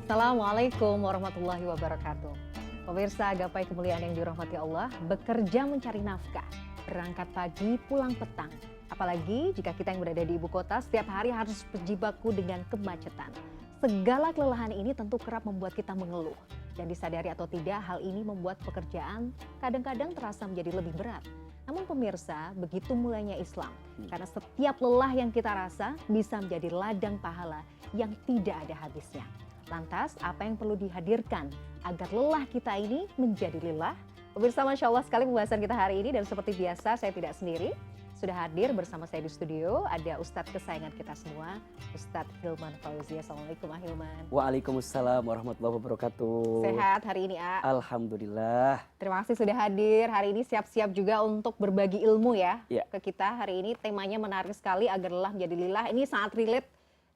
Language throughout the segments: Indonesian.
Assalamualaikum warahmatullahi wabarakatuh. Pemirsa gapai kemuliaan yang dirahmati Allah, bekerja mencari nafkah, berangkat pagi pulang petang. Apalagi jika kita yang berada di ibu kota setiap hari harus berjibaku dengan kemacetan. Segala kelelahan ini tentu kerap membuat kita mengeluh. Dan disadari atau tidak, hal ini membuat pekerjaan kadang-kadang terasa menjadi lebih berat. Namun pemirsa, begitu mulainya Islam. Karena setiap lelah yang kita rasa bisa menjadi ladang pahala yang tidak ada habisnya. Lantas, apa yang perlu dihadirkan agar lelah kita ini menjadi lelah? Pemirsa, Masya Allah sekali pembahasan kita hari ini, dan seperti biasa saya tidak sendiri. Sudah hadir bersama saya di studio, ada Ustadz kesayangan kita semua, Ustadz Hilman Fauzi. Assalamualaikum Hilman. Waalaikumsalam warahmatullahi wabarakatuh. Sehat hari ini, A? Alhamdulillah. Terima kasih sudah hadir. Hari ini siap-siap juga untuk berbagi ilmu ya, ke kita. Hari ini temanya menarik sekali, agar lelah menjadi lillah. Ini sangat relate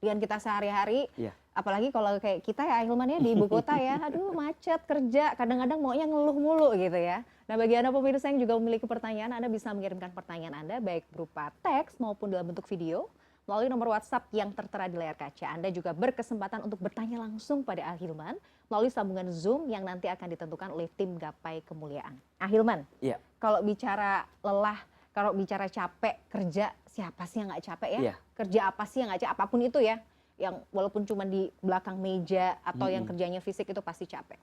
dengan kita sehari-hari. Apalagi kalau kayak kita ya Hilman ya, di ibu kota ya, aduh macet, kerja, kadang-kadang maunya ngeluh mulu gitu ya. Nah, bagi Anda pemirsa yang juga memiliki pertanyaan, Anda bisa mengirimkan pertanyaan Anda baik berupa teks maupun dalam bentuk video melalui nomor WhatsApp yang tertera di layar kaca. Anda juga berkesempatan untuk bertanya langsung pada Hilman melalui sambungan Zoom yang nanti akan ditentukan oleh tim Gapai Kemuliaan. Hilman, kalau bicara lelah, kalau bicara capek kerja, siapa sih yang nggak capek ya? Kerja apa sih yang nggak capek? Apapun itu ya, yang walaupun cuma di belakang meja atau yang kerjanya fisik itu pasti capek.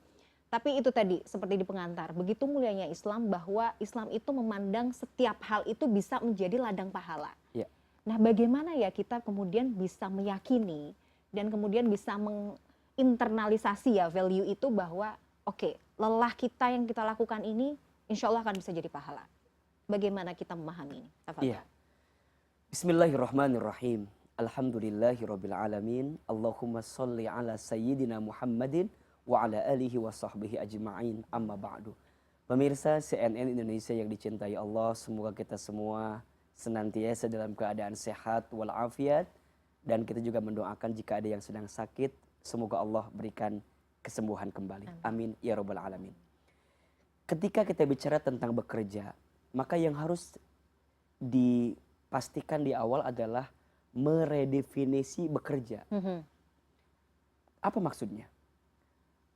Tapi itu tadi seperti di pengantar, begitu mulianya Islam bahwa Islam itu memandang setiap hal itu bisa menjadi ladang pahala. Nah, bagaimana ya kita kemudian bisa meyakini dan kemudian bisa menginternalisasi ya value itu bahwa oke, lelah kita yang kita lakukan ini insya Allah akan bisa jadi pahala. Bagaimana kita memahami ini? Bismillahirrahmanirrahim. Alhamdulillahirabbil alamin. Allahumma sholli ala sayyidina Muhammadin wa ala alihi wa sahbihi ajma'in, amma ba'du. Pemirsa CNN Indonesia yang dicintai Allah, semoga kita semua senantiasa dalam keadaan sehat walafiat, dan kita juga mendoakan jika ada yang sedang sakit, semoga Allah berikan kesembuhan kembali. Amin ya rabbal alamin. Ketika kita bicara tentang bekerja, maka yang harus dipastikan di awal adalah meredefinisi bekerja. Apa maksudnya?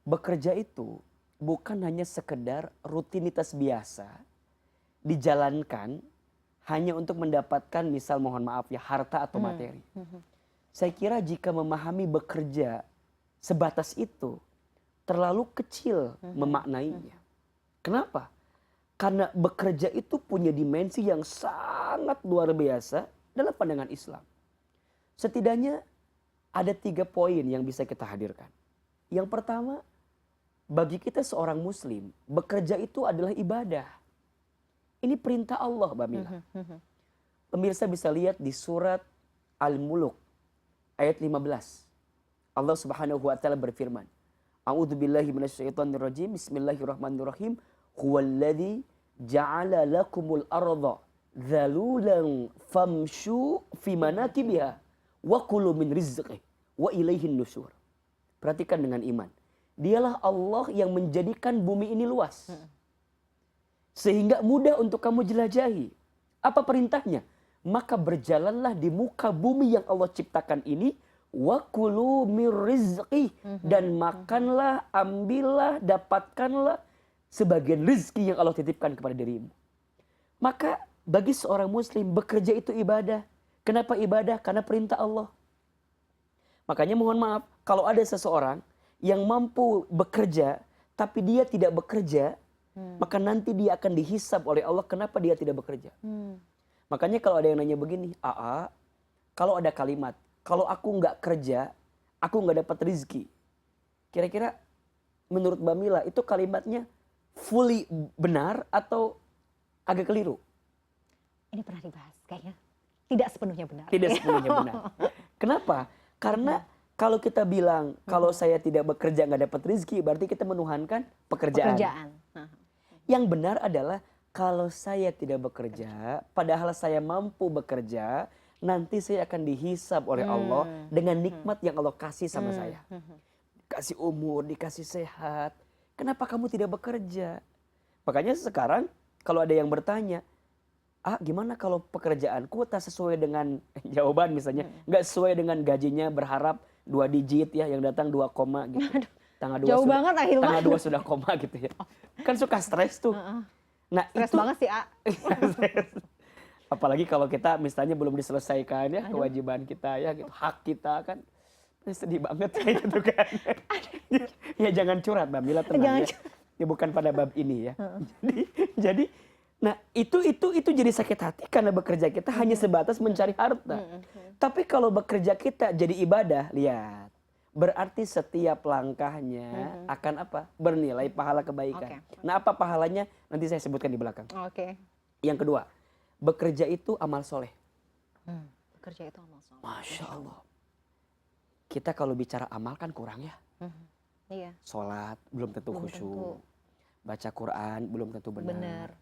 Bekerja itu bukan hanya sekedar rutinitas biasa dijalankan hanya untuk mendapatkan, misal mohon maaf ya, harta atau materi. Saya kira jika memahami bekerja sebatas itu terlalu kecil memaknainya. Kenapa? Karena bekerja itu punya dimensi yang sangat luar biasa dalam pandangan Islam. Setidaknya ada 3 poin yang bisa kita hadirkan. Yang pertama, bagi kita seorang muslim, bekerja itu adalah ibadah. Ini perintah Allah, Mbak Mila. Pemirsa bisa lihat di surat Al-Muluk ayat 15. Allah Subhanahu wa taala berfirman, A'udzubillahi minasyaitonirrajim. Bismillahirrahmanirrahim. Huwallazi ja'ala lakumul arda dzalulan famshu fi manakibiha wa kulu min rizqih wa ilaihin nusyur. Perhatikan dengan iman. Dialah Allah yang menjadikan bumi ini luas, sehingga mudah untuk kamu jelajahi. Apa perintahnya? Maka berjalanlah di muka bumi yang Allah ciptakan ini, wa kulu min rizqih, dan makanlah, ambillah, dapatkanlah sebagian rezeki yang Allah titipkan kepada dirimu. Maka bagi seorang muslim, bekerja itu ibadah. Kenapa ibadah? Karena perintah Allah. Makanya mohon maaf, kalau ada seseorang yang mampu bekerja tapi dia tidak bekerja, maka nanti dia akan dihisab oleh Allah kenapa dia tidak bekerja. Makanya kalau ada yang nanya begini, kalau ada kalimat, kalau aku nggak kerja, aku nggak dapat rezeki. Kira-kira menurut Mbak Mila itu kalimatnya fully benar atau agak keliru? Ini pernah dibahas, kayaknya tidak sepenuhnya benar. Tidak sepenuhnya benar. Kenapa? Karena kalau kita bilang, kalau saya tidak bekerja nggak dapat rezeki, berarti kita menuhankan pekerjaan. Yang benar adalah, kalau saya tidak bekerja, padahal saya mampu bekerja, nanti saya akan dihisab oleh Allah dengan nikmat yang Allah kasih sama saya. Dikasih umur, dikasih sehat. Kenapa kamu tidak bekerja? Makanya sekarang, kalau ada yang bertanya, gimana kalau pekerjaanku tak sesuai dengan jawaban misalnya, nggak sesuai dengan gajinya, berharap 2 digit ya, yang datang 2 koma gitu. Tanggal 2 jauh sudah, banget Ahilman. tanggal 2 sudah koma gitu ya. Kan suka stres tuh. Nah, stres itu banget sih, A. apalagi kalau kita misalnya belum diselesaikan ya kewajiban kita ya gitu, hak kita kan sedih banget kayak gitu kan. Ya jangan curhat Mbak Mila, tenang ya. Ya bukan pada bab ini ya. Jadi nah itu jadi sakit hati karena bekerja kita hanya sebatas mencari harta. Tapi kalau bekerja kita jadi ibadah, lihat. Berarti setiap langkahnya akan apa? Bernilai pahala kebaikan. Nah, apa pahalanya? Nanti saya sebutkan di belakang. Yang kedua, bekerja itu amal soleh. Bekerja itu amal soleh. Masya Allah. Kita kalau bicara amal kan kurang ya. Iya. Sholat belum tentu khusyuk. Baca Quran belum tentu benar.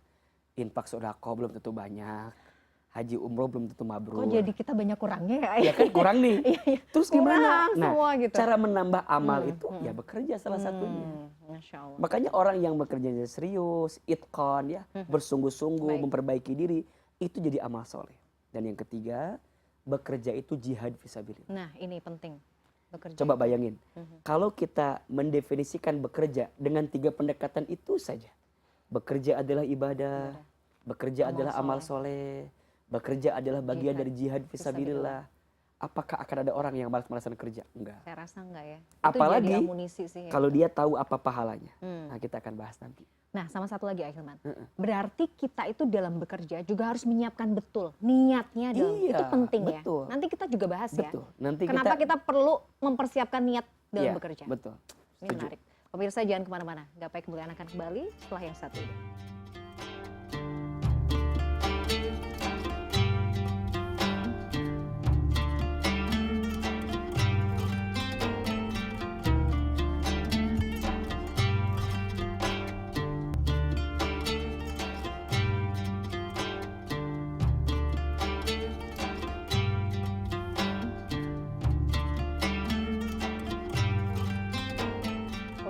Infak sedekah belum tentu banyak. Haji umroh belum tentu mabrur. Kok jadi kita banyak kurangnya ya? Ya kan kurang nih. Terus gimana? Nah, semua gitu. cara menambah amal itu ya bekerja salah satunya. Masya Allah. Makanya orang yang bekerjanya serius, itqan ya, bersungguh-sungguh, memperbaiki diri, itu jadi amal soleh. Dan yang ketiga, bekerja itu jihad fisabilillah. Nah, ini penting. Bekerja. Coba bayangin, kalau kita mendefinisikan bekerja dengan 3 pendekatan itu saja. Bekerja adalah ibadah, bekerja adalah amal soleh, bekerja adalah bagian dari jihad fisabilillah. Apakah akan ada orang yang malas-malasan kerja? Enggak. Saya rasa enggak ya. Apalagi itu jadi amunisi sih, ya. Kalau dia tahu apa pahalanya. Nah, kita akan bahas nanti. Nah, sama satu lagi Ahilman. Berarti kita itu dalam bekerja juga harus menyiapkan betul niatnya dalam. Itu penting betul. ya. Nanti kita juga bahas ya. Nanti kenapa kita perlu mempersiapkan niat dalam bekerja. Betul. Ini menarik. Pemirsa jangan kemana-mana. Gapai Kemuliaan akan kembali setelah yang satu ini.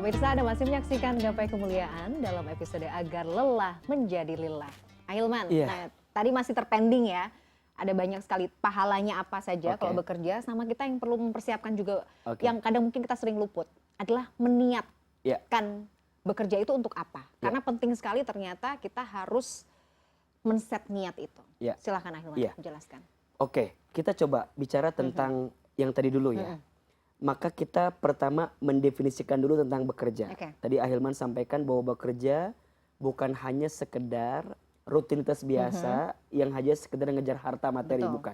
Pemirsa, Anda masih menyaksikan Gapai Kemuliaan dalam episode Agar Lelah Menjadi Lillah. Ahilman, nah, tadi masih terpending ya. Ada banyak sekali pahalanya apa saja kalau bekerja. Sama kita yang perlu mempersiapkan juga, yang kadang mungkin kita sering luput, adalah meniatkan bekerja itu untuk apa. Karena penting sekali ternyata kita harus men-set niat itu. Silakan Ahilman, jelaskan. Oke, kita coba bicara tentang yang tadi dulu ya. Maka kita pertama mendefinisikan dulu tentang bekerja. Tadi Ahilman sampaikan bahwa bekerja bukan hanya sekedar rutinitas biasa yang hanya sekedar ngejar harta materi, bukan.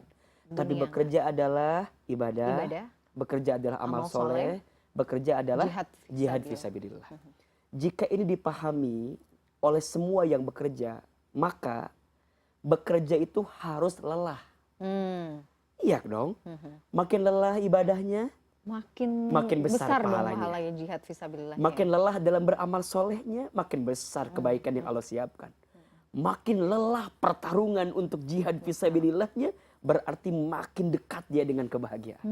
Tapi bekerja adalah ibadah, bekerja adalah amal soleh, bekerja adalah jihad fisabilillah. Jika ini dipahami oleh semua yang bekerja, maka bekerja itu harus lelah. Iya dong. Makin lelah ibadahnya, makin besar pahalanya. Jihad fisabilillah. Makin lelah dalam beramal solehnya, makin besar kebaikan yang Allah siapkan. Makin lelah pertarungan untuk jihad fisabilillahnya, berarti makin dekat dia dengan kebahagiaan.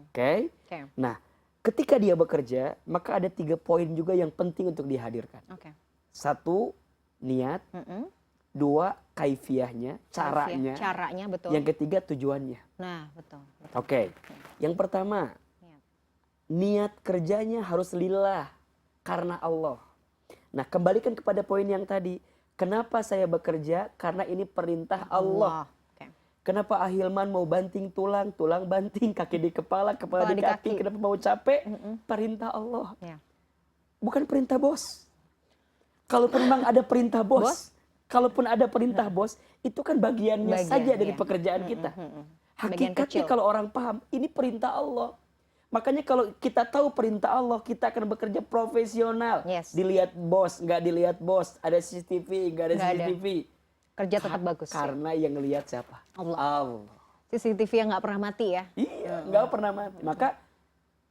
Oke? Nah, ketika dia bekerja, maka ada 3 poin juga yang penting untuk dihadirkan. 1, niat. 2, kaifiyahnya, caranya. Betul. Yang ketiga, tujuannya. Nah, betul. Oke. Yang pertama, niat kerjanya harus lillah, karena Allah. Nah, kembalikan kepada poin yang tadi. Kenapa saya bekerja? Karena ini perintah Allah. Kenapa Ahilman mau banting tulang, tulang banting, kaki di kepala di kaki. Kenapa mau capek? Perintah Allah. Bukan perintah bos. Kalaupun memang ada perintah bos, itu kan bagiannya saja dari pekerjaan kita. Hakikatnya kalau orang paham, ini perintah Allah. Makanya kalau kita tahu perintah Allah, kita akan bekerja profesional. Dilihat bos, nggak dilihat bos. Ada CCTV, nggak ada CCTV. Kerja tetap bagus. Karena yang lihat siapa? Allah. CCTV yang nggak pernah mati ya? Iya, nggak pernah mati. Maka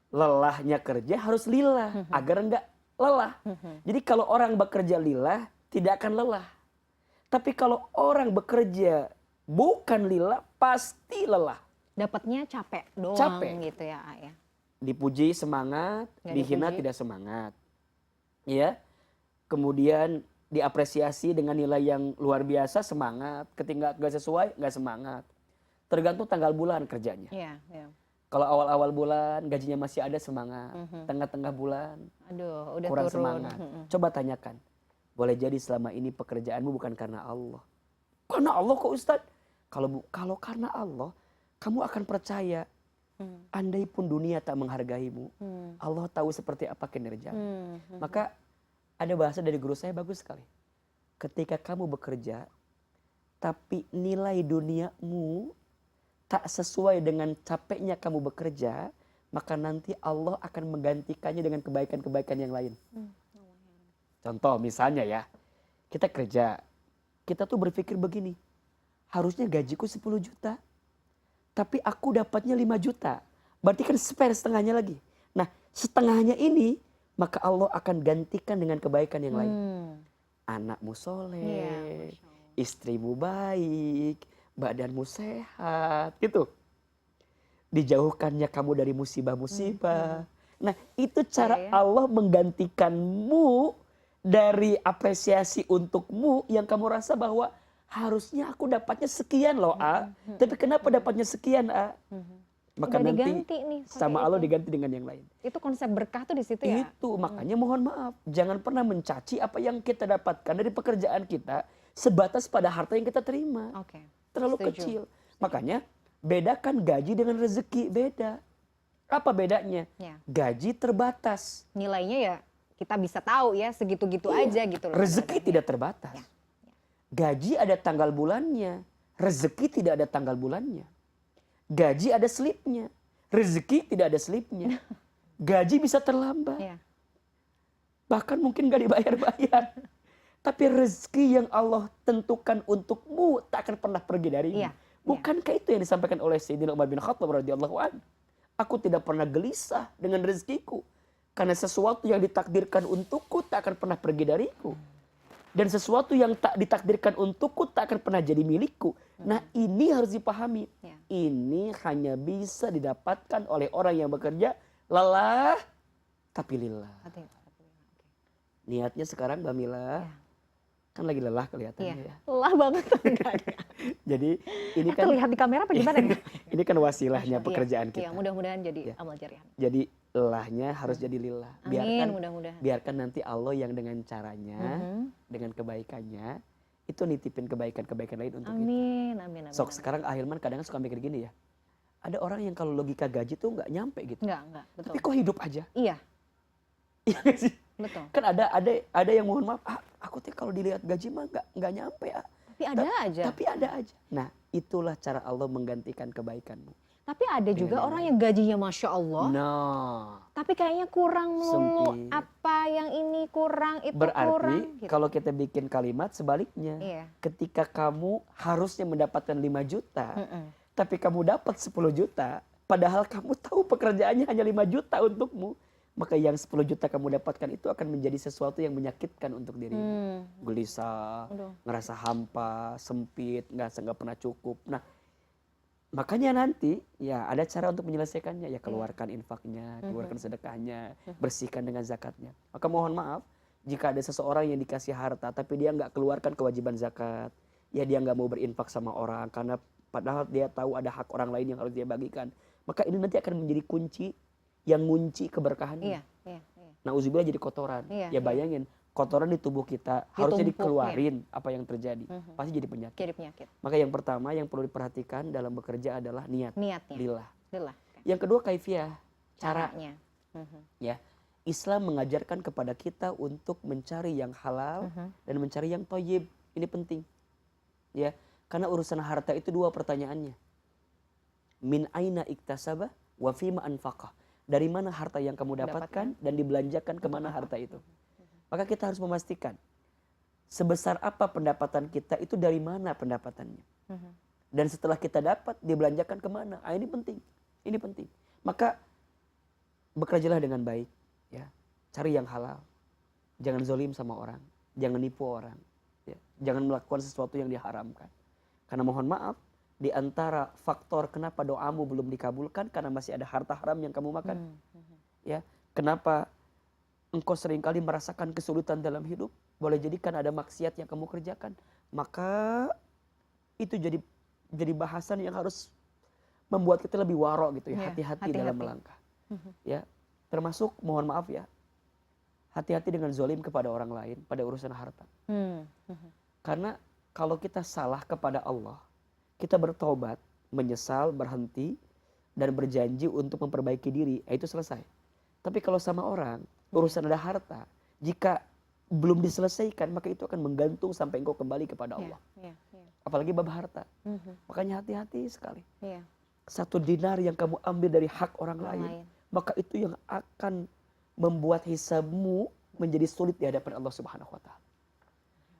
lelahnya kerja harus lillah, agar nggak lelah. Jadi kalau orang bekerja lillah, tidak akan lelah. Tapi kalau orang bekerja bukan lillah, pasti lelah. Dapatnya capek doang gitu ya, ya. Dipuji semangat, dihina tidak semangat. Ya. Kemudian diapresiasi dengan nilai yang luar biasa, semangat. Ketika nggak sesuai, nggak semangat. Tergantung tanggal bulan kerjanya. Kalau awal-awal bulan gajinya masih ada semangat, tengah-tengah bulan aduh udah kurang turun. semangat. Coba tanyakan, boleh jadi selama ini pekerjaanmu bukan karena Allah. Karena Allah kok Ustaz? Kalau karena Allah, kamu akan percaya. Andai pun dunia tak menghargaimu, Allah tahu seperti apa kinerjamu. Maka ada bahasa dari guru saya bagus sekali. Ketika kamu bekerja, tapi nilai duniamu tak sesuai dengan capeknya kamu bekerja, maka nanti Allah akan menggantikannya dengan kebaikan-kebaikan yang lain. Contoh misalnya ya, kita kerja, kita tuh berpikir begini, harusnya gajiku 10 juta, tapi aku dapatnya 5 juta. Berarti kan spare setengahnya lagi. Nah, setengahnya ini, maka Allah akan gantikan dengan kebaikan yang lain. Anakmu soleh, istrimu baik, badanmu sehat, gitu. Dijauhkannya kamu dari musibah-musibah. Nah, itu cara Allah menggantikanmu dari apresiasi untukmu yang kamu rasa bahwa harusnya aku dapatnya sekian loh, A. Tapi kenapa dapatnya sekian, A? Maka udah nanti nih, sama Allah diganti dengan yang lain. Itu konsep berkah tuh di situ ya. Itu makanya mohon maaf, jangan pernah mencaci apa yang kita dapatkan dari pekerjaan kita sebatas pada harta yang kita terima. Terlalu kecil. Makanya bedakan gaji dengan rezeki, beda. Apa bedanya? Gaji terbatas. Nilainya ya kita bisa tahu ya segitu-gitu aja gitu loh. Rezeki tidak terbatas. Gaji ada tanggal bulannya, rezeki tidak ada tanggal bulannya. Gaji ada slipnya, rezeki tidak ada slipnya. Gaji bisa terlambat, bahkan mungkin gak dibayar-bayar. Tapi rezeki yang Allah tentukan untukmu tak akan pernah pergi darimu. Bukankah itu yang disampaikan oleh Sayyidina Umar bin Khattab radhiyallahu anhu? Aku tidak pernah gelisah dengan rezekiku, karena sesuatu yang ditakdirkan untukku tak akan pernah pergi dariku. Dan sesuatu yang tak ditakdirkan untukku tak akan pernah jadi milikku. Nah, ini harus dipahami. Ini hanya bisa didapatkan oleh orang yang bekerja lelah tapi lillah. Niatnya sekarang Mbak Mila, kan lagi lelah kelihatannya ya. Lelah banget. Jadi ini kan terlihat di kamera apa gimana nih? Ini kan wasilahnya pekerjaan kita. Mudah-mudahan jadi amal jariah. Jadi lelahnya harus jadi lillah. Amin, mudah-mudahan. Biarkan nanti Allah yang dengan caranya, dengan kebaikannya, itu nitipin kebaikan-kebaikan lain untuk kita. Amin. Sok sekarang Ahilman kadang suka mikir gini ya. Ada orang yang kalau logika gaji tuh nggak nyampe gitu. Nggak, betul. Tapi kok hidup aja? Iya. Iya gak sih? Betul. Kan ada yang mohon maaf, aku tuh kalau dilihat gaji mah nggak nyampe. Tapi ada aja. Tapi ada aja. Nah, itulah cara Allah menggantikan kebaikanmu. Tapi ada juga orang yang gajinya Masya Allah. Tapi kayaknya kurang mulu. Sempit. Apa yang ini kurang, itu berarti, kurang. Gitu. Kalau kita bikin kalimat sebaliknya. Ketika kamu harusnya mendapatkan 5 juta. Tapi kamu dapat 10 juta. Padahal kamu tahu pekerjaannya hanya 5 juta untukmu. Maka yang 10 juta kamu dapatkan itu akan menjadi sesuatu yang menyakitkan untuk dirimu. Gelisah, ngerasa hampa, sempit, nggak pernah cukup. Nah, makanya nanti ya ada cara untuk menyelesaikannya. Ya keluarkan infaknya, keluarkan sedekahnya, bersihkan dengan zakatnya. Maka mohon maaf, jika ada seseorang yang dikasih harta tapi dia nggak keluarkan kewajiban zakat, ya dia nggak mau berinfak sama orang karena padahal dia tahu ada hak orang lain yang harus dia bagikan. Maka ini nanti akan menjadi kunci yang ngunci keberkahannya. Nauzubillah jadi kotoran. Ya bayangin, kotoran di tubuh kita harusnya dikeluarin apa yang terjadi. Pasti jadi penyakit. Maka yang pertama yang perlu diperhatikan dalam bekerja adalah niatnya. Lillah. Yang kedua kaifiyah, caranya. Ya, Islam mengajarkan kepada kita untuk mencari yang halal dan mencari yang thayyib. Ini penting. Ya, karena urusan harta itu 2 pertanyaannya. Min aina iktasaba wa fima anfaqah. Dari mana harta yang kamu dapatkan dan dibelanjakan kemana harta itu. Maka kita harus memastikan sebesar apa pendapatan kita itu dari mana pendapatannya. Dan setelah kita dapat dibelanjakan kemana. Ini penting. Maka bekerjalah dengan baik. Ya. Cari yang halal. Jangan zolim sama orang. Jangan nipu orang. Ya. Jangan melakukan sesuatu yang diharamkan. Karena mohon maaf, di antara faktor kenapa doamu belum dikabulkan karena masih ada harta haram yang kamu makan. Ya, kenapa engkau seringkali merasakan kesulitan dalam hidup? Boleh jadi kan ada maksiat yang kamu kerjakan. Maka itu jadi bahasan yang harus membuat kita lebih waro gitu ya, Iya, hati-hati hati-hati. dalam melangkah. Ya, termasuk mohon maaf ya, hati-hati dengan zolim kepada orang lain pada urusan harta. Karena kalau kita salah kepada Allah, kita bertobat, menyesal, berhenti, dan berjanji untuk memperbaiki diri, itu selesai. Tapi kalau sama orang, urusan ada harta, jika belum diselesaikan, maka itu akan menggantung sampai engkau kembali kepada Allah. Apalagi bab harta. Makanya hati-hati sekali. 1 dinar yang kamu ambil dari hak orang lain, maka itu yang akan membuat hisabmu menjadi sulit di hadapan Allah Subhanahu wa Ta'ala.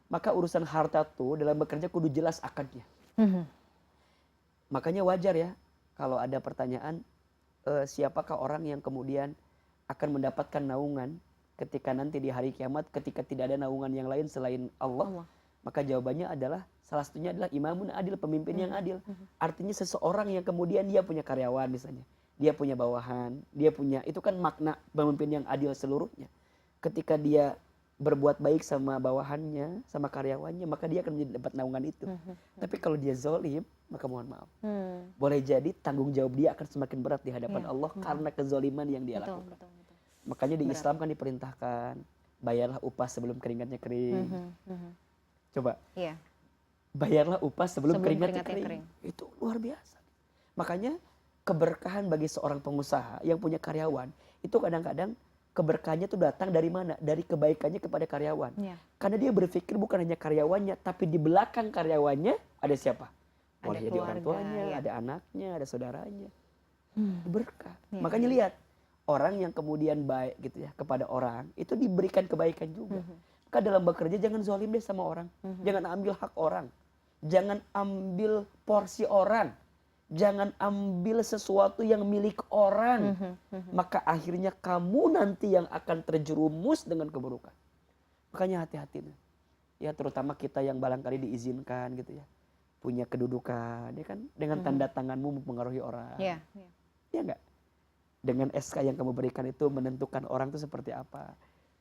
Maka urusan harta tuh dalam bekerja kudu jelas akadnya. Makanya wajar ya kalau ada pertanyaan, siapakah orang yang kemudian akan mendapatkan naungan ketika nanti di hari kiamat, ketika tidak ada naungan yang lain selain Allah. Maka jawabannya adalah, salah satunya adalah imamun adil, pemimpin yang adil. Artinya seseorang yang kemudian dia punya karyawan misalnya, dia punya bawahan, dia punya, itu kan makna pemimpin yang adil seluruhnya. Ketika dia berbuat baik sama bawahannya, sama karyawannya, maka dia akan dapat naungan itu. Tapi kalau dia zolim, maka mohon maaf, boleh jadi tanggung jawab dia akan semakin berat di hadapan Allah karena kezoliman yang dia lakukan. Makanya di Islam kan diperintahkan, bayarlah upah sebelum keringatnya kering. Coba, bayarlah upah sebelum keringatnya kering. Itu luar biasa. Makanya keberkahan bagi seorang pengusaha yang punya karyawan, itu kadang-kadang keberkahannya itu datang dari mana? Dari kebaikannya kepada karyawan. Karena dia berpikir bukan hanya karyawannya, tapi di belakang karyawannya ada siapa? Boleh jadi orang tuanya, ada anaknya, ada saudaranya. Berkah. Makanya lihat, orang yang kemudian baik gitu ya kepada orang, itu diberikan kebaikan juga. Maka dalam bekerja jangan zalim deh sama orang. Jangan ambil hak orang. Jangan ambil porsi orang. Jangan ambil sesuatu yang milik orang. Maka akhirnya kamu nanti yang akan terjerumus dengan keburukan. Makanya hati-hati. Ya terutama kita yang barangkali diizinkan gitu ya, punya kedudukan, ya kan, dengan tanda tanganmu mempengaruhi orang. Ya enggak? Dengan SK yang kamu berikan itu menentukan orang itu seperti apa.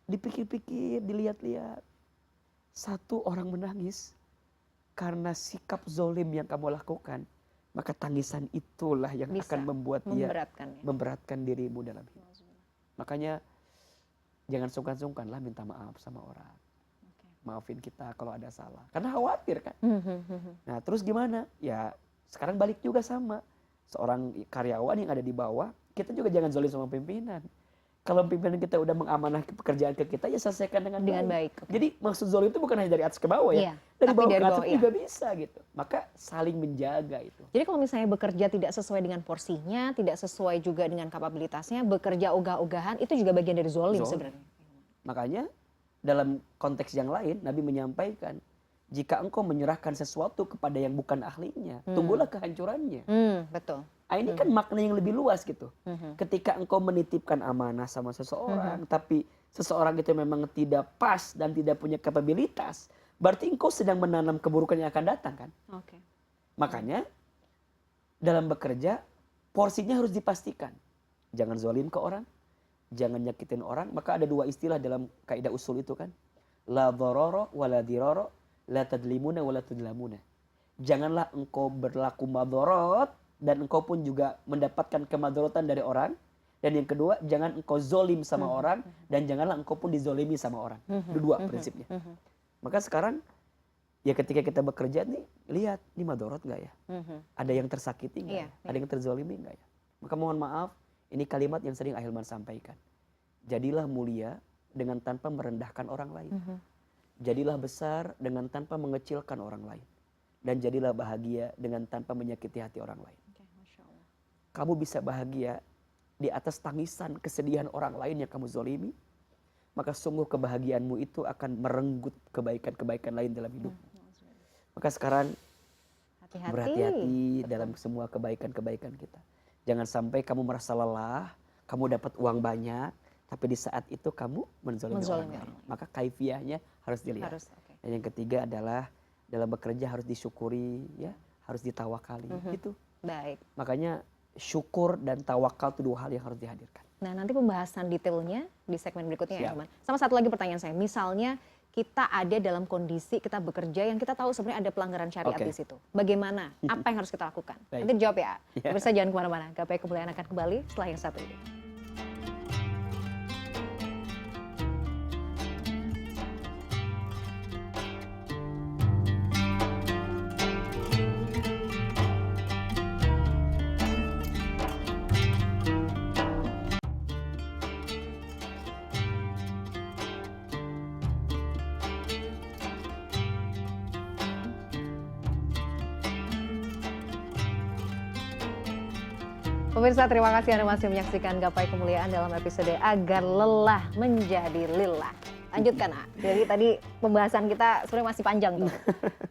Dipikir-pikir, dilihat-lihat. Satu orang menangis karena sikap zolim yang kamu lakukan, maka tangisan itulah yang akan membuat dia memberatkan dirimu dalam hidup. Makanya jangan sungkan-sungkan lah minta maaf sama orang. Maafin kita kalau ada salah. Karena khawatir kan. Nah terus gimana? Ya sekarang balik juga sama. Seorang karyawan yang ada di bawah, kita juga jangan zolim sama pimpinan. Kalau pimpinan kita udah mengamanah pekerjaan ke kita, ya selesaikan dengan baik. Jadi maksud zolim itu bukan hanya dari atas ke bawah ya. Dari bawah ke atas juga bisa gitu. Maka saling menjaga itu. Jadi kalau misalnya bekerja tidak sesuai dengan porsinya, tidak sesuai juga dengan kapabilitasnya, bekerja ogah-ogahan, itu juga bagian dari zolim sebenarnya. Makanya dalam konteks yang lain, Nabi menyampaikan, jika engkau menyerahkan sesuatu kepada yang bukan ahlinya, tunggulah kehancurannya. Betul. Ini kan makna yang lebih luas gitu. Ketika engkau menitipkan amanah sama seseorang, tapi seseorang itu memang tidak pas dan tidak punya kapabilitas, berarti engkau sedang menanam keburukan yang akan datang kan. Makanya dalam bekerja, porsinya harus dipastikan. Jangan zalim ke orang, jangan nyakitin orang. Maka ada dua istilah dalam kaidah usul itu kan. La dharara wa la dirara, la tadlimuna wa la tudlamuna. Janganlah engkau berlaku madharat, dan engkau pun juga mendapatkan kemadharatan dari orang. Dan yang kedua, jangan engkau zolim sama orang, dan janganlah engkau pun dizolimi sama orang. Dua prinsipnya. Maka sekarang, ya ketika kita bekerja nih, lihat, ini madharat gak ya? Ada yang tersakiti gak ya? Ada yang terzolimi gak ya? Maka mohon maaf, ini kalimat yang sering Ahilman sampaikan. Jadilah mulia dengan tanpa merendahkan orang lain. Jadilah besar dengan tanpa mengecilkan orang lain. Dan jadilah bahagia dengan tanpa menyakiti hati orang lain. Kamu bisa bahagia di atas tangisan kesedihan orang lain yang kamu zolimi, maka sungguh kebahagiaanmu itu akan merenggut kebaikan-kebaikan lain dalam hidup. Maka sekarang berhati-hati dalam semua kebaikan-kebaikan kita. Jangan sampai kamu merasa lelah, kamu dapat uang banyak, tapi di saat itu kamu menzolimi orang lain. Maka kaifiahnya harus dilihat. Dan yang ketiga adalah dalam bekerja harus disyukuri, ya, harus ditawakali. Itu. Baik. Makanya syukur dan tawakal itu dua hal yang harus dihadirkan. Nah nanti pembahasan detailnya di segmen berikutnya ya Ahilman. Sama satu lagi pertanyaan saya, misalnya kita ada dalam kondisi kita bekerja yang kita tahu sebenarnya ada pelanggaran syariat di situ. Bagaimana? Apa yang harus kita lakukan? Nanti dijawab ya. Pemirsa jangan kemana-mana. Gapai Kemuliaan akan kembali setelah yang satu ini. Pemirsa, terima kasih Anda masih menyaksikan Gapai Kemuliaan dalam episode Agar Lelah Menjadi Lillah. Lanjutkan, A. Jadi tadi pembahasan kita sebenarnya masih panjang tuh.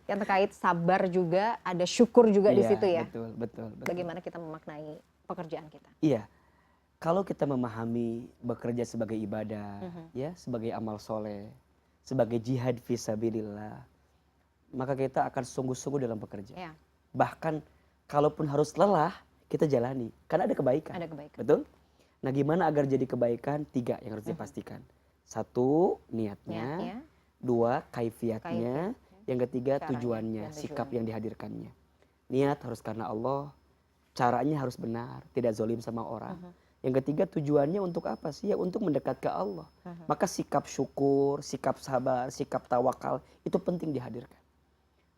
Yang terkait sabar juga, ada syukur juga di situ ya. Betul. Bagaimana kita memaknai pekerjaan kita. Iya. Kalau kita memahami bekerja sebagai ibadah, ya, sebagai amal soleh, sebagai jihad fisabilillah, maka kita akan sungguh-sungguh dalam bekerja. Ya. Bahkan kalaupun harus lelah, kita jalani, karena ada kebaikan. Betul? Nah, gimana agar jadi kebaikan? 3 yang harus dipastikan. 1, niatnya. 2, kaifiatnya. Yang ketiga, tujuannya, sikap yang dihadirkannya. Niat harus karena Allah, caranya harus benar, tidak zolim sama orang. Yang ketiga, tujuannya untuk apa sih? Ya, untuk mendekat ke Allah. Maka sikap syukur, sikap sabar, sikap tawakal, itu penting dihadirkan.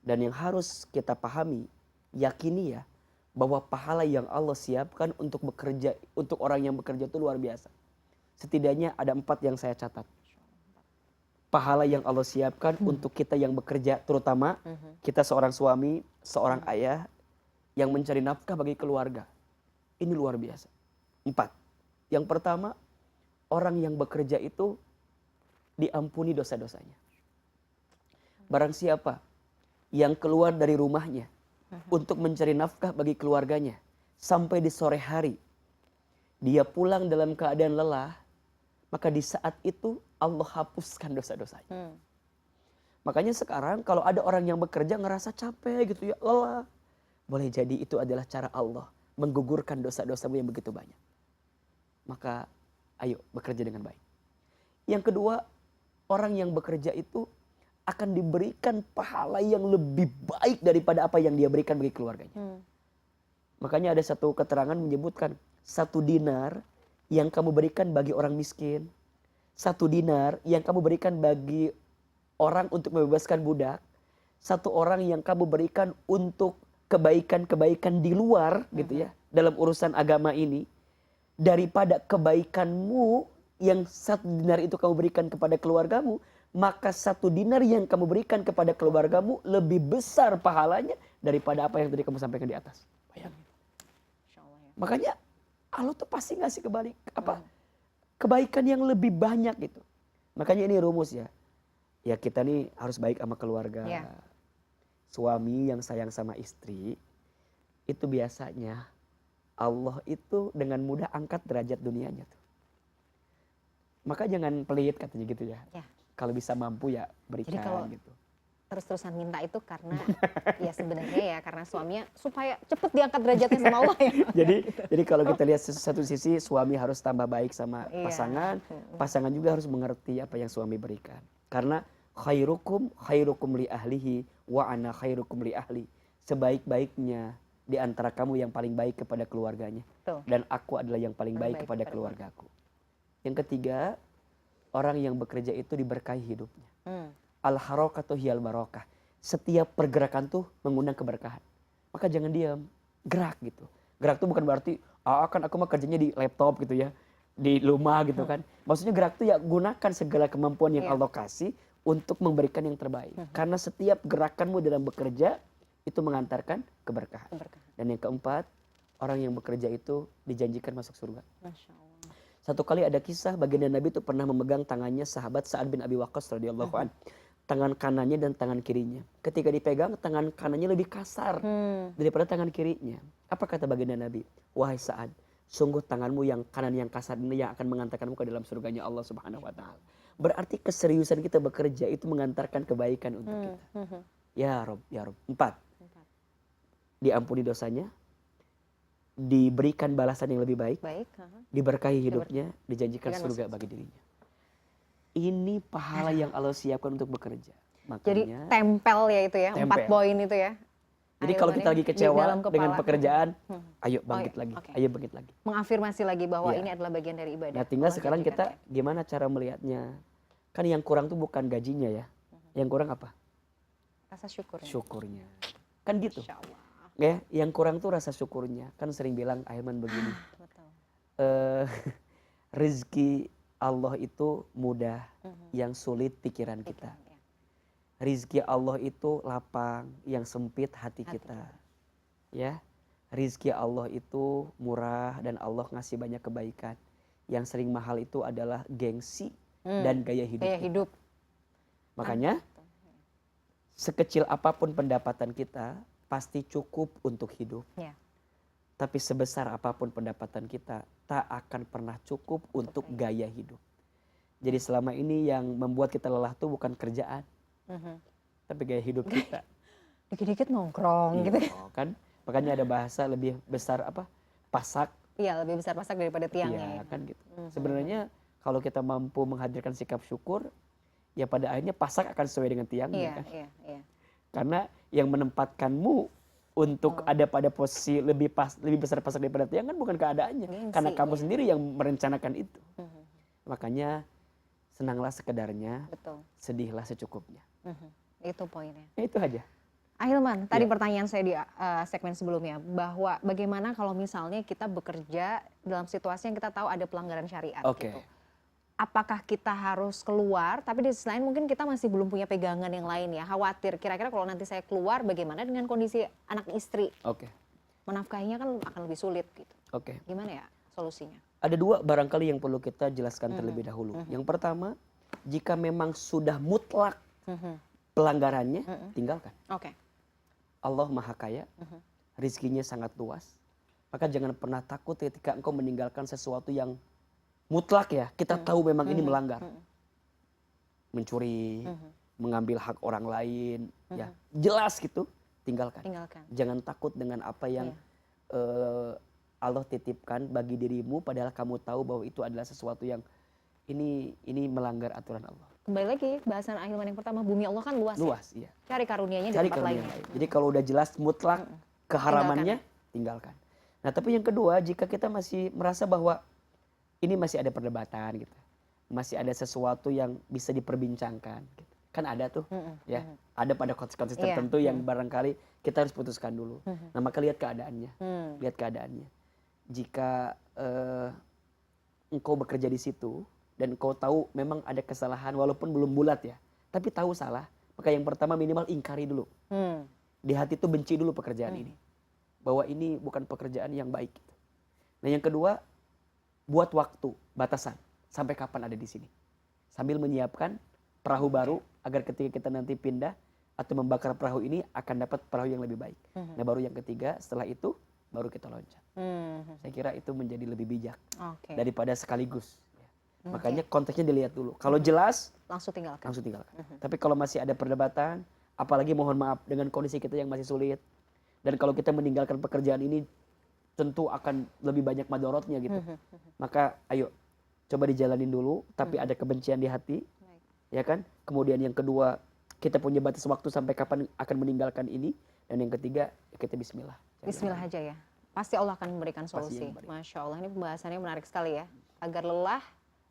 Dan yang harus kita pahami, yakini ya, bahwa pahala yang Allah siapkan untuk bekerja, untuk orang yang bekerja itu luar biasa. Setidaknya ada 4 yang saya catat. Pahala yang Allah siapkan untuk kita yang bekerja, terutama kita seorang suami, seorang ayah yang mencari nafkah bagi keluarga. Ini luar biasa. 4. Yang pertama, orang yang bekerja itu diampuni dosa-dosanya. Barang siapa yang keluar dari rumahnya untuk mencari nafkah bagi keluarganya sampai di sore hari, dia pulang dalam keadaan lelah, maka di saat itu Allah hapuskan dosa-dosanya. Makanya sekarang kalau ada orang yang bekerja ngerasa capek gitu ya, lelah, boleh jadi itu adalah cara Allah menggugurkan dosa-dosamu yang begitu banyak. Maka ayo bekerja dengan baik. Yang kedua, orang yang bekerja itu akan diberikan pahala yang lebih baik daripada apa yang dia berikan bagi keluarganya. Makanya ada satu keterangan menyebutkan 1 dinar yang kamu berikan bagi orang miskin, 1 dinar yang kamu berikan bagi orang untuk membebaskan budak, 1 orang yang kamu berikan untuk kebaikan-kebaikan di luar gitu ya, dalam urusan agama ini, daripada kebaikanmu yang 1 dinar itu kamu berikan kepada keluargamu, maka 1 dinar yang kamu berikan kepada keluargamu lebih besar pahalanya daripada apa yang tadi kamu sampaikan di atas. Bayangin. Makanya Allah tuh pasti ngasih kebaikan yang lebih banyak gitu. Makanya ini rumus ya. Ya kita nih harus baik sama keluarga. Suami yang sayang sama istri, itu biasanya Allah itu dengan mudah angkat derajat dunianya tuh. Maka jangan pelit katanya gitu ya. Kalau bisa mampu ya berikan. Jadi kalau gitu. Terus-terusan minta itu karena ya sebenarnya ya karena suaminya supaya cepet diangkat derajatnya sama Allah ya. Jadi kalau kita lihat satu sisi, suami harus tambah baik sama pasangan, pasangan juga harus mengerti apa yang suami berikan. Karena khairukum li ahlihi wa ana khairukum li ahli. Sebaik-baiknya di antara kamu yang paling baik kepada keluarganya. Dan aku adalah yang paling baik kepada keluargaku. Yang ketiga, orang yang bekerja itu diberkahi hidupnya. Al-harakatu hiyal barokah. Setiap pergerakan tuh mengundang keberkahan. Maka jangan diam, gerak gitu. Gerak tuh bukan berarti aku mah kerjanya di laptop gitu ya, di rumah gitu kan. Maksudnya gerak tuh ya gunakan segala kemampuan yang Allah kasih untuk memberikan yang terbaik. Karena setiap gerakanmu dalam bekerja itu mengantarkan keberkahan. Dan yang keempat, orang yang bekerja itu dijanjikan masuk surga. Masya Allah. Satu kali ada kisah baginda Nabi itu pernah memegang tangannya sahabat Sa'ad bin Abi Waqqas radhiyallahu anhu. Tangan kanannya dan tangan kirinya. Ketika dipegang, tangan kanannya lebih kasar daripada tangan kirinya. Apa kata baginda Nabi? Wahai Sa'ad, sungguh tanganmu yang kanan yang kasar ini yang akan mengantarkanmu ke dalam surganya Allah Subhanahu wa taala. Berarti keseriusan kita bekerja itu mengantarkan kebaikan untuk kita. Ya Rob. 4. Diampuni dosanya, diberikan balasan yang lebih baik, diberkahi hidupnya, dijanjikan surga bagi dirinya. Ini pahala yang Allah siapkan untuk bekerja. Jadi Makanya tempel ya itu ya, 4 poin itu ya. jadi kalau kita lagi kecewa dengan pekerjaan, ayo bangkit lagi, ayo bangkit lagi. Mengafirmasi lagi bahwa ini adalah bagian dari ibadah. Nah tinggal sekarang kita gimana cara melihatnya. Kan yang kurang tuh bukan gajinya ya. Yang kurang apa? Rasa syukurnya. Syukurnya. Kan gitu. Ya, yang kurang tuh rasa syukurnya. Kan sering bilang Ahilman begini. Betul. Rizki Allah itu mudah, yang sulit pikiran kita. Rizki Allah itu lapang, yang sempit hati kita. Ya, rizki Allah itu murah dan Allah ngasih banyak kebaikan. Yang sering mahal itu adalah gengsi dan gaya hidup. Gaya hidup. Makanya sekecil apapun pendapatan kita pasti cukup untuk hidup. Ya. Tapi sebesar apapun pendapatan kita tak akan pernah cukup untuk gaya hidup. Jadi selama ini yang membuat kita lelah tuh bukan kerjaan. Tapi gaya hidup kita. Dikit-dikit nongkrong gitu kan. Makanya ada bahasa lebih besar apa? Pasak. Iya, lebih besar pasak daripada tiangnya. Iya, kan gitu. Sebenarnya kalau kita mampu menghadirkan sikap syukur, ya pada akhirnya pasak akan sesuai dengan tiangnya kan. Iya. Karena yang menempatkanmu untuk ada pada posisi lebih besar pasak daripada tiang kan bukan keadaannya. Karena kamu sendiri yang merencanakan itu. Makanya senanglah sekedarnya, sedihlah secukupnya. Itu poinnya. Itu aja. Ahilman, tadi pertanyaan saya di segmen sebelumnya, bahwa bagaimana kalau misalnya kita bekerja dalam situasi yang kita tahu ada pelanggaran syariat gitu. Apakah kita harus keluar, tapi di sisi lain mungkin kita masih belum punya pegangan yang lain ya, khawatir kira-kira kalau nanti saya keluar bagaimana dengan kondisi anak istri. Menafkahinya kan akan lebih sulit gitu. Gimana ya solusinya? Ada dua barangkali yang perlu kita jelaskan terlebih dahulu. Yang pertama, jika memang sudah mutlak pelanggarannya, tinggalkan. Allah Maha Kaya, rizkinya sangat luas. Maka jangan pernah takut ketika engkau meninggalkan sesuatu yang mutlak ya. Kita tahu memang ini melanggar. Mencuri, mengambil hak orang lain, ya jelas gitu, tinggalkan. Jangan takut dengan apa yang Allah titipkan bagi dirimu, padahal kamu tahu bahwa itu adalah sesuatu yang ini melanggar aturan Allah. Kembali lagi bahasan Ahilman yang pertama, bumi Allah kan luas ya? Iya. Cari karunianya di tempat lain. Jadi kalau udah jelas mutlak keharamannya, tinggalkan. Nah tapi yang kedua, jika kita masih merasa bahwa ini masih ada perdebatan gitu, masih ada sesuatu yang bisa diperbincangkan gitu. Kan ada tuh ya, ada pada konteks tertentu yang barangkali kita harus putuskan dulu. Nah maka lihat keadaannya. Jika engkau bekerja di situ dan engkau tahu memang ada kesalahan walaupun belum bulat ya, tapi tahu salah, maka yang pertama minimal ingkari dulu. Di hati itu benci dulu pekerjaan ini, bahwa ini bukan pekerjaan yang baik gitu. Nah yang kedua, buat waktu batasan sampai kapan ada di sini, sambil menyiapkan perahu baru agar ketika kita nanti pindah atau membakar perahu ini akan dapat perahu yang lebih baik. Nah baru yang ketiga, setelah itu baru kita loncat. Saya kira itu menjadi lebih bijak daripada sekaligus. Makanya konteksnya dilihat dulu. Kalau jelas, langsung tinggalkan. Tapi kalau masih ada perdebatan, apalagi mohon maaf dengan kondisi kita yang masih sulit, dan kalau kita meninggalkan pekerjaan ini tentu akan lebih banyak madorotnya gitu. Maka ayo coba dijalanin dulu, tapi ada kebencian di hati, ya kan? Kemudian yang kedua, kita punya batas waktu sampai kapan akan meninggalkan ini, dan yang ketiga kita Bismillah. Bismillah aja ya. Pasti Allah akan memberikan solusi. Masya Allah, ini pembahasannya menarik sekali ya. Agar lelah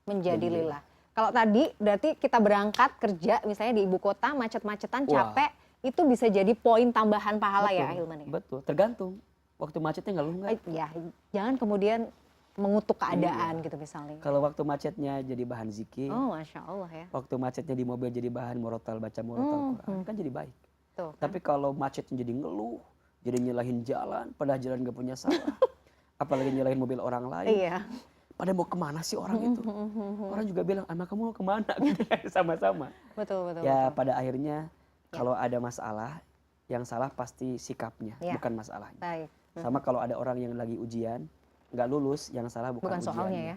menjadi lillah. Kalau tadi berarti kita berangkat kerja misalnya di ibu kota macet-macetan capek, itu bisa jadi poin tambahan pahala. Betul, ya Ahilman ya? Betul, tergantung. Waktu macetnya ngeluh nggak? Ya, jangan kemudian mengutuk keadaan gitu misalnya. Kalau waktu macetnya jadi bahan zikir. Masya Allah ya. Waktu macetnya di mobil jadi bahan murotal, baca murotal Quran, kan jadi baik. Tuh, kan? Tapi kalau macetnya jadi ngeluh, jadi nyalahin jalan, padahal jalan gak punya salah. Apalagi nyalahin mobil orang lain. Iya. Pada mau kemana sih orang itu? Orang juga bilang, anak kamu mau kemana? Sama-sama. Betul. Ya pada akhirnya kalau ada masalah, yang salah pasti sikapnya, bukan masalahnya. Baik. Sama kalau ada orang yang lagi ujian, nggak lulus, yang salah bukan soalnya ya.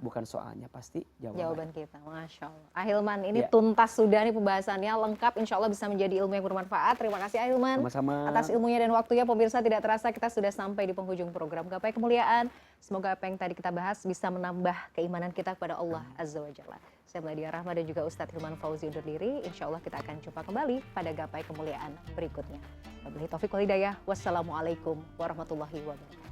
bukan soalnya, pasti jawaban kita. Masya Allah. Ahilman, ini tuntas sudah nih pembahasannya, lengkap, insya Allah bisa menjadi ilmu yang bermanfaat. Terima kasih Ahilman atas ilmunya dan waktunya. Pemirsa, tidak terasa kita sudah sampai di penghujung program Gapai Kemuliaan. Semoga apa yang tadi kita bahas bisa menambah keimanan kita kepada Allah Azza wa Jalla. Saya Meladia Rahma dan juga Ustadz Hilman Fauzi undur diri. Insya Allah kita akan jumpa kembali pada Gapai Kemuliaan berikutnya. Wabillahi taufiq wal hidayah. Wassalamualaikum warahmatullahi wabarakatuh.